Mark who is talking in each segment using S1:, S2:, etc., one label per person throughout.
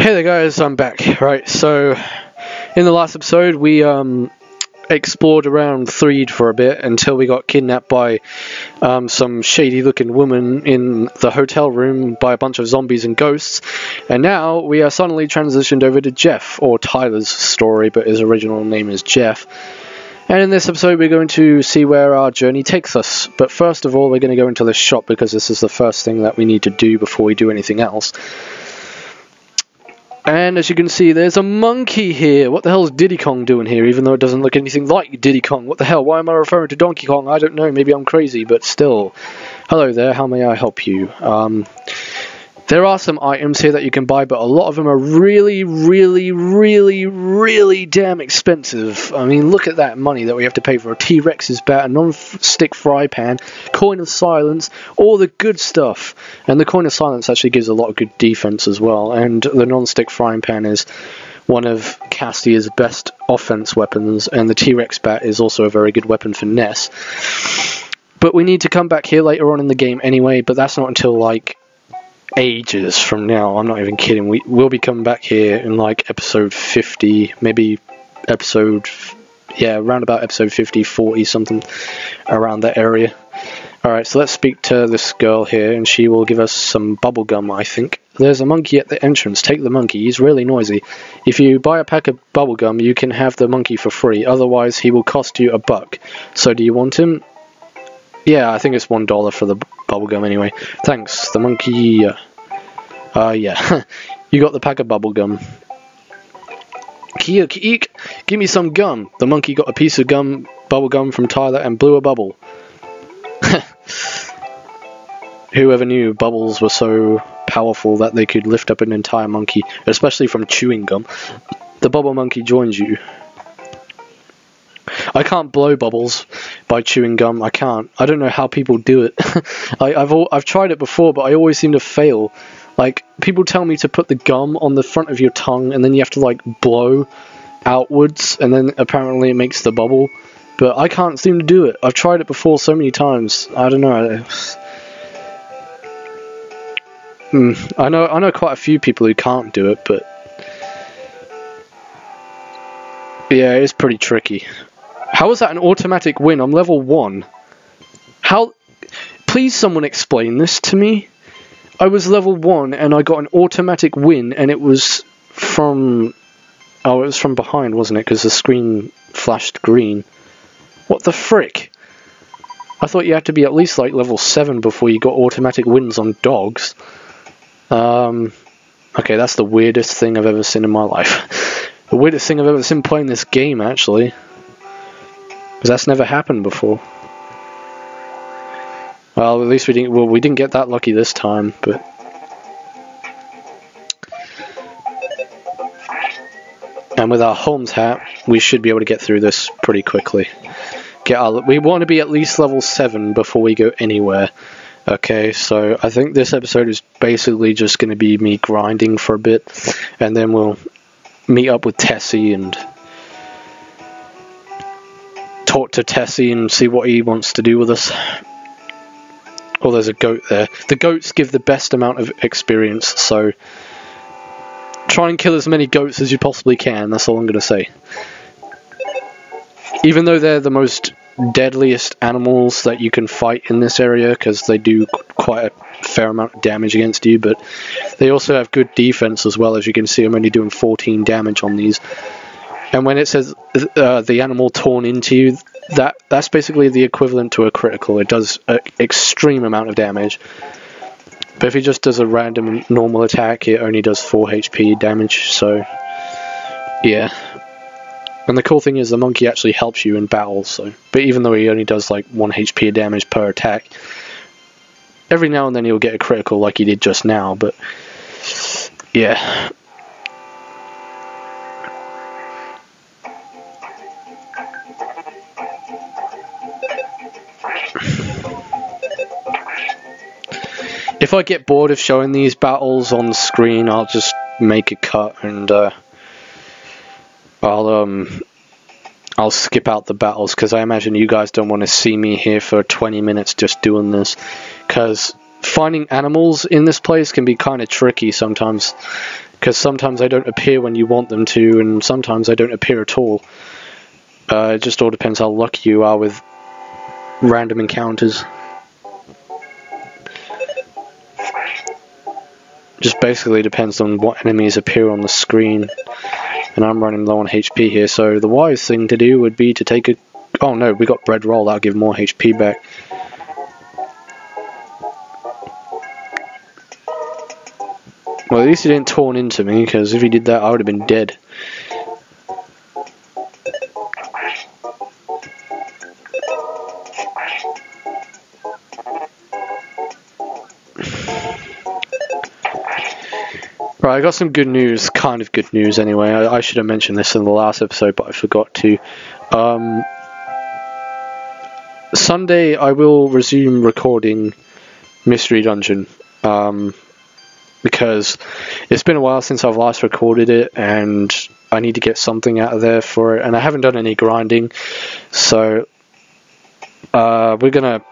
S1: Hey there guys, I'm back. Right, so in the last episode we explored around Threed for a bit until we got kidnapped by some shady looking woman in the hotel room by a bunch of zombies and ghosts, and now we are suddenly transitioned over to Jeff, or Tyler's story, but his original name is Jeff. And in this episode we're going to see where our journey takes us, but first of all we're going to go into the shop because this is the first thing that we need to do before we do anything else. And as you can see, there's a monkey here. What the hell is Diddy Kong doing here, even though it doesn't look anything like Diddy Kong? What the hell? Why am I referring to Donkey Kong? I don't know. Maybe I'm crazy, but still. Hello there. How may I help you? There are some items here that you can buy, but a lot of them are really damn expensive. I mean, look at that money that we have to pay for a T-Rex's bat, a non-stick fry pan, coin of silence, all the good stuff. And the coin of silence actually gives a lot of good defense as well, and the non-stick frying pan is one of Castia's best offense weapons, and the T-Rex bat is also a very good weapon for Ness. But we need to come back here later on in the game anyway, but that's not until, like, ages from now. I'm not even kidding. We'll be coming back here in like episode 50, maybe episode, yeah, around about episode 50, 40, something around that area. Alright, so let's speak to this girl here and she will give us some bubblegum, I think. There's a monkey at the entrance. Take the monkey. He's really noisy. If you buy a pack of bubblegum, you can have the monkey for free. Otherwise, he will cost you $1. So do you want him? Yeah, I think it's $1 for the bubblegum anyway. Thanks, the monkey. Yeah. You got the pack of bubblegum. Eek, give me some gum. The monkey got a piece of bubblegum from Tyler and blew a bubble. Whoever knew bubbles were so powerful that they could lift up an entire monkey, especially from chewing gum. The bubble monkey joins you. I can't blow bubbles by chewing gum. I can't. I don't know how people do it. I've tried it before, but I always seem to fail. Like, people tell me to put the gum on the front of your tongue, and then you have to, like, blow outwards, and then apparently it makes the bubble. But I can't seem to do it. I've tried it before so many times. I don't know. I know quite a few people who can't do it, but yeah, it's pretty tricky. How is that an automatic win? I'm level 1. How? Please someone explain this to me. I was level 1 and I got an automatic win, and it was from... Oh, it was from behind, wasn't it? Because the screen flashed green. What the frick? I thought you had to be at least like level 7 before you got automatic wins on dogs. Okay, that's the weirdest thing I've ever seen in my life. The weirdest thing I've ever seen playing this game, actually. Because that's never happened before. Well, at least we didn't get that lucky this time, but... And with our Holmes hat, we should be able to get through this pretty quickly. We want to be at least level 7 before we go anywhere. Okay, so I think this episode is basically just going to be me grinding for a bit, and then we'll meet up with Tessie and talk to Tessie and see what he wants to do with us. Oh, there's a goat there. The goats give the best amount of experience, so try and kill as many goats as you possibly can, that's all I'm going to say. Even though they're the most deadliest animals that you can fight in this area, because they do quite a fair amount of damage against you, but they also have good defense as well. As you can see, I'm only doing 14 damage on these. And when it says the animal torn into you, that's basically the equivalent to a critical. It does an extreme amount of damage. But if he just does a random normal attack, it only does 4 HP damage, so yeah. And the cool thing is the monkey actually helps you in battles, so. But even though he only does like 1 HP damage per attack, every now and then he'll get a critical like he did just now, but yeah. If I get bored of showing these battles on the screen, I'll just make a cut and I'll skip out the battles, because I imagine you guys don't want to see me here for 20 minutes just doing this, because finding animals in this place can be kind of tricky sometimes, because sometimes they don't appear when you want them to, and sometimes they don't appear at all. It just all depends how lucky you are with random encounters. Just basically depends on what enemies appear on the screen. And I'm running low on HP here, so the wise thing to do would be to take a... Oh no, we got bread roll, that'll give more HP back. Well, at least he didn't torn into me, because if he did that, I would have been dead. Right, I got some good news, kind of good news anyway. I should have mentioned this in the last episode, but I forgot to. Sunday I will resume recording Mystery Dungeon. Because it's been a while since I've last recorded it, and I need to get something out of there for it, and I haven't done any grinding, so we're gonna,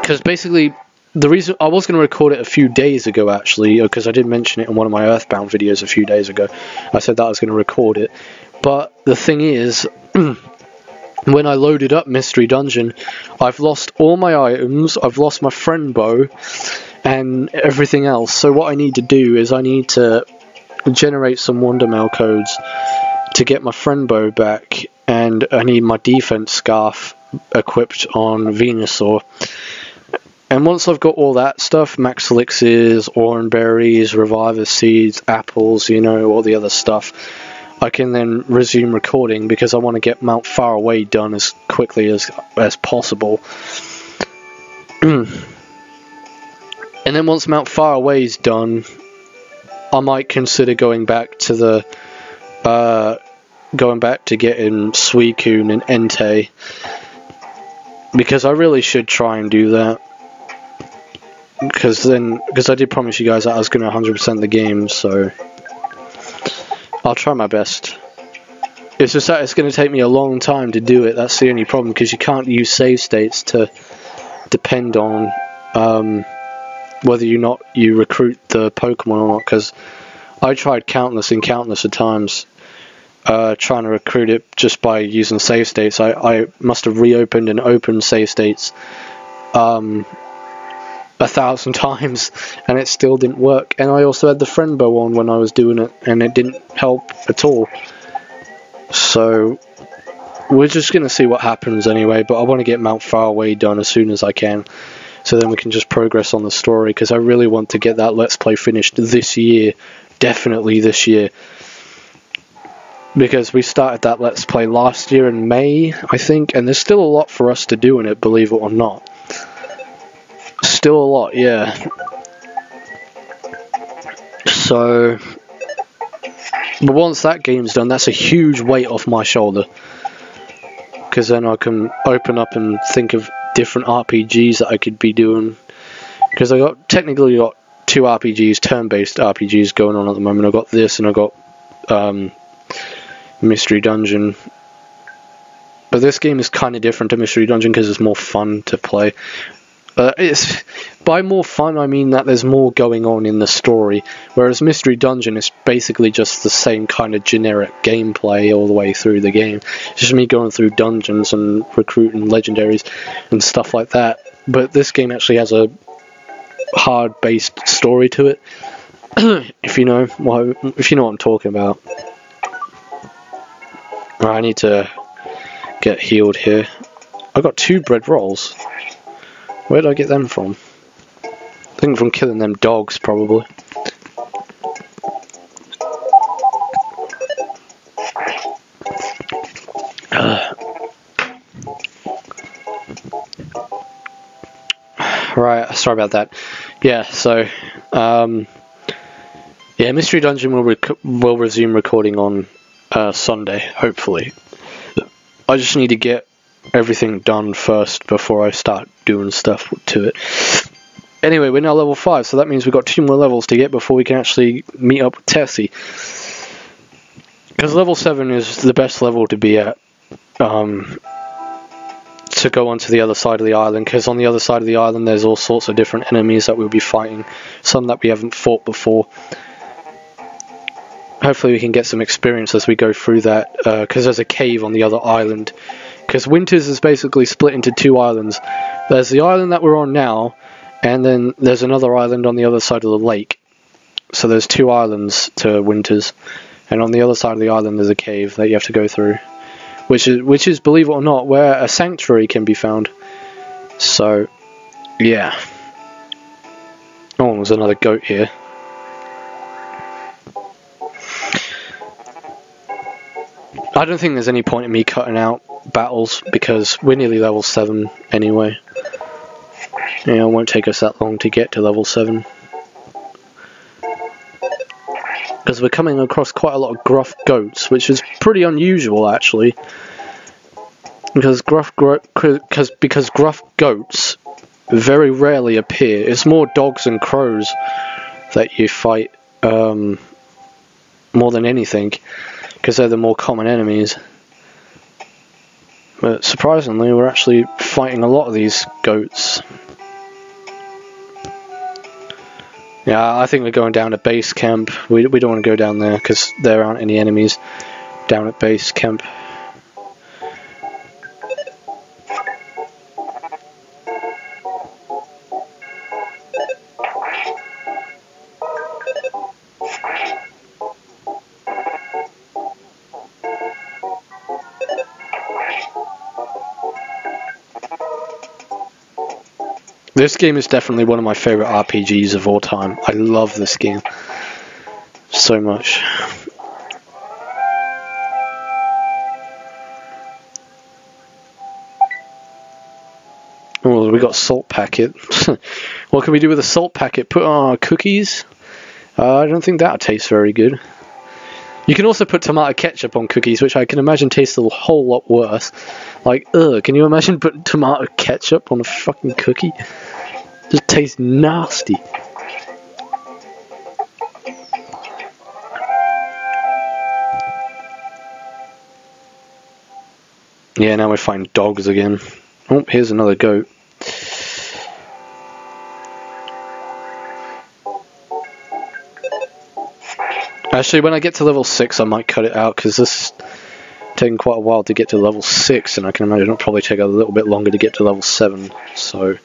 S1: because basically the reason I was gonna record it a few days ago, actually, because I did mention it in one of my Earthbound videos a few days ago. I said that I was gonna record it, but the thing is, when I loaded up Mystery Dungeon, I've lost all my items, I've lost my friend bow, and everything else. So what I need to do is I need to generate some Wondermail codes to get my friend bow back, and I need my defense scarf equipped on Venusaur. And once I've got all that stuff, max elixirs, oranberries, reviver seeds, apples, you know, all the other stuff, I can then resume recording, because I want to get Mount Faraway done as quickly as possible. And then once Mount Faraway is done, I might consider going back to the getting Suicune and Entei, because I really should try and do that. Because I did promise you guys that I was going to 100% the game, so I'll try my best. It's just that it's going to take me a long time to do it. That's the only problem, because you can't use save states to depend on whether you recruit the Pokemon or not, because I tried countless and countless of times trying to recruit it just by using save states. I must have reopened and opened save states 1,000 times, and it still didn't work. And I also had the friend bow on when I was doing it, and it didn't help at all. So we're just going to see what happens anyway, but I want to get Mount Faraway done as soon as I can, so then we can just progress on the story, because I really want to get that Let's Play finished this year, definitely this year, because we started that Let's Play last year in May, I think, and there's still a lot for us to do in it, believe it or not. Still a lot, yeah. So, but once that game's done, that's a huge weight off my shoulder, because then I can open up and think of different RPGs that I could be doing, because I technically got 2 RPGs, turn-based RPGs going on at the moment. I got this, and I got Mystery Dungeon, but this game is kind of different to Mystery Dungeon because it's more fun to play. It's by more fun, I mean that there's more going on in the story, whereas Mystery Dungeon is basically just the same kind of generic gameplay all the way through the game. It's just me going through dungeons and recruiting legendaries and stuff like that. But this game actually has a hard-based story to it, if you know what I'm talking about. Right, I need to get healed here. I got 2 bread rolls. Where did I get them from? I think from killing them dogs, probably. Right, sorry about that. Yeah, so, yeah, Mystery Dungeon will resume recording on Sunday, hopefully. I just need to get everything done first before I start doing stuff to it. Anyway, we're now level 5, so that means we've got 2 more levels to get before we can actually meet up with Tessie. Because level 7 is the best level to be at, to go onto the other side of the island, because on the other side of the island there's all sorts of different enemies that we'll be fighting, some that we haven't fought before. hopefully we can get some experience as we go through that, because there's a cave on the other island. Because Winters is basically split into two islands. There's the island that we're on now, and then there's another island on the other side of the lake. So there's two islands to Winters, and on the other side of the island there's a cave that you have to go through, which is, believe it or not, where a sanctuary can be found. So, yeah. Oh, there's another goat here. I don't think there's any point in me cutting out battles because we're nearly level 7 anyway. Yeah, it won't take us that long to get to level 7. Because we're coming across quite a lot of gruff goats, which is pretty unusual actually. Because gruff goats very rarely appear. It's more dogs and crows that you fight more than anything, because they're the more common enemies. But surprisingly, we're actually fighting a lot of these goats. Yeah, I think we're going down to base camp. We don't want to go down there because there aren't any enemies down at base camp. This game is definitely one of my favourite RPGs of all time. I love this game so much. Oh, we got salt packet. What can we do with a salt packet? Put on our cookies? I don't think that tastes very good. You can also put tomato ketchup on cookies, which I can imagine tastes a whole lot worse. Like, ugh, can you imagine putting tomato ketchup on a fucking cookie? Just tastes nasty. Yeah, now we're fighting dogs again. Oh, here's another goat. Actually, when I get to level 6, I might cut it out, because this is taking quite a while to get to level 6, and I can imagine it'll probably take a little bit longer to get to level 7, so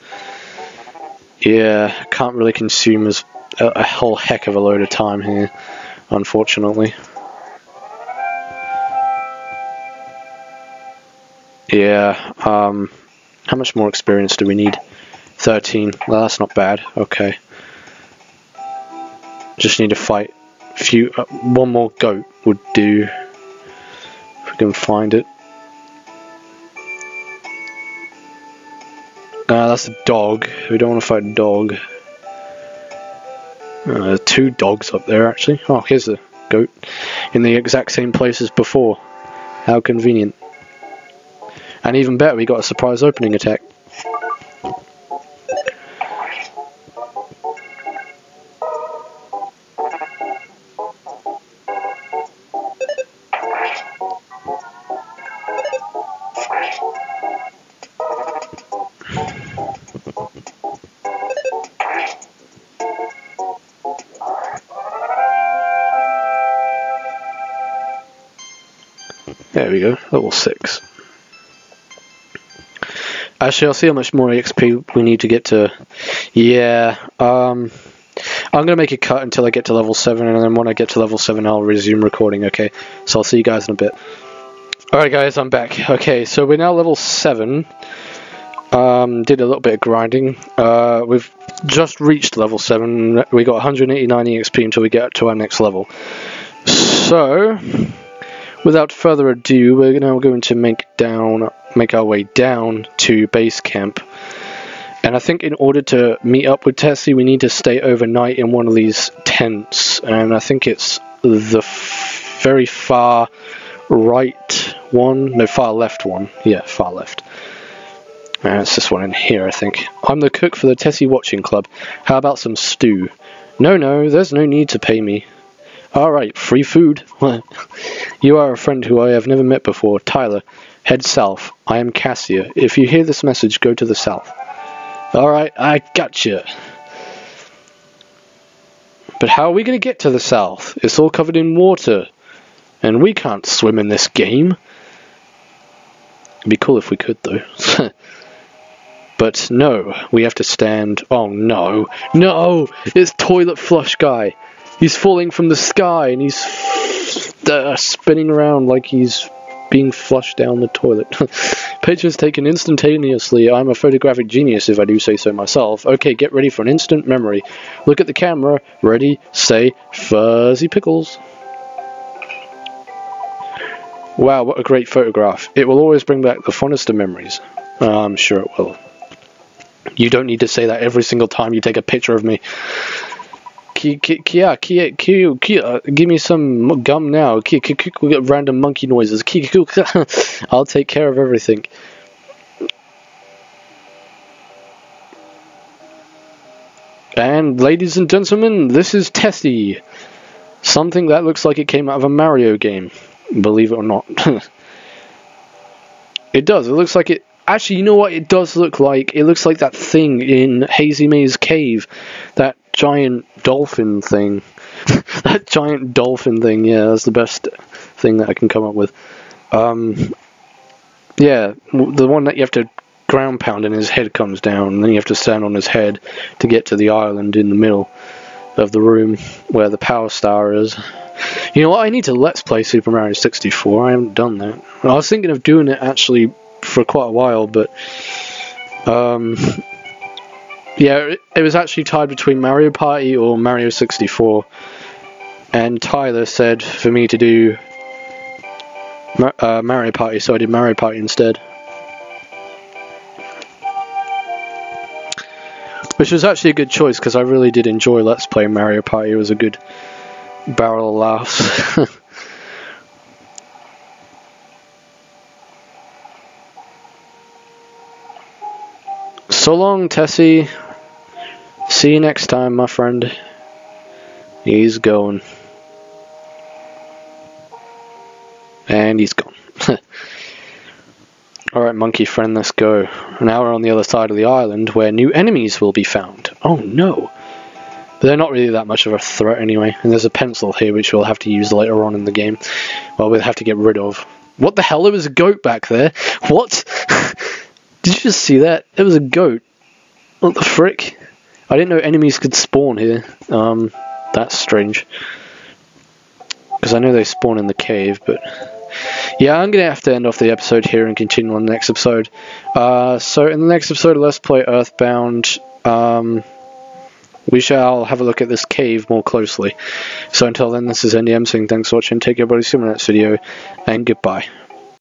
S1: yeah, can't really consume a whole heck of a load of time here, unfortunately. Yeah, how much more experience do we need? 13, well that's not bad, okay. Just need to fight one more goat would do, if we can find it. That's a dog. We don't want to fight a dog. There's 2 dogs up there actually. Oh, here's a goat in the exact same place as before. How convenient. And even better, we got a surprise opening attack. There we go, level 6. Actually, I'll see how much more XP we need to get to. Yeah, I'm going to make a cut until I get to level 7, and then when I get to level 7 I'll resume recording, okay? So I'll see you guys in a bit. Alright guys, I'm back. Okay, so we're now level 7. Did a little bit of grinding. We've just reached level 7. We got 189 EXP until we get to our next level. So, without further ado, we're now going to make our way down to base camp. And I think in order to meet up with Tessie, we need to stay overnight in one of these tents. And I think it's the very far right one. No, far left one. Yeah, far left. It's this one in here, I think. I'm the cook for the Tessie Watching Club. How about some stew? No, there's no need to pay me. Alright, free food. You are a friend who I have never met before. Tyler, head south. I am Cassia. If you hear this message, go to the south. Alright, I gotcha. But how are we going to get to the south? It's all covered in water. And we can't swim in this game. It'd be cool if we could, though. But no, we have to stand... Oh, no. No! It's Toilet Flush Guy. He's falling from the sky, and he's spinning around like he's being flushed down the toilet. Pictures taken instantaneously. I'm a photographic genius, if I do say so myself. Okay, get ready for an instant memory. Look at the camera. Ready, say, fuzzy pickles. Wow, what a great photograph. It will always bring back the fondest of memories. I'm sure it will. You don't need to say that every single time you take a picture of me. Kia, give me some gum now. We'll get random monkey noises. I'll take care of everything. And ladies and gentlemen, this is Tessie. Something that looks like it came out of a Mario game. Believe it or not. It does. It looks like it... Actually, you know what it does look like? It looks like that thing in Hazy Maze Cave. That giant dolphin thing. That giant dolphin thing, yeah, that's the best thing that I can come up with. Yeah, the one that you have to ground pound and his head comes down, and then you have to stand on his head to get to the island in the middle of the room where the power star is. You know what, I need to Let's Play Super Mario 64, I haven't done that. I was thinking of doing it actually for quite a while, but yeah, it was actually tied between Mario Party or Mario 64, and Tyler said for me to do Mario Party, so I did Mario Party instead. Which was actually a good choice, because I really did enjoy Let's Play Mario Party. It was a good barrel of laughs. So long, Tessie. See you next time, my friend. He's going. And he's gone. Alright, monkey friend, let's go. Now we're on the other side of the island, where new enemies will be found. Oh no! But they're not really that much of a threat anyway. And there's a pencil here, which we'll have to use later on in the game. Well, we'll have to get rid of. What the hell? There was a goat back there. What? Did you just see that? There was a goat. What the frick? I didn't know enemies could spawn here. That's strange. Because I know they spawn in the cave, but... Yeah, I'm going to have to end off the episode here and continue on the next episode. So in the next episode of Let's Play Earthbound, we shall have a look at this cave more closely. So until then, this is APE.INC saying thanks for watching, take care, everybody, see you in the next video, and goodbye.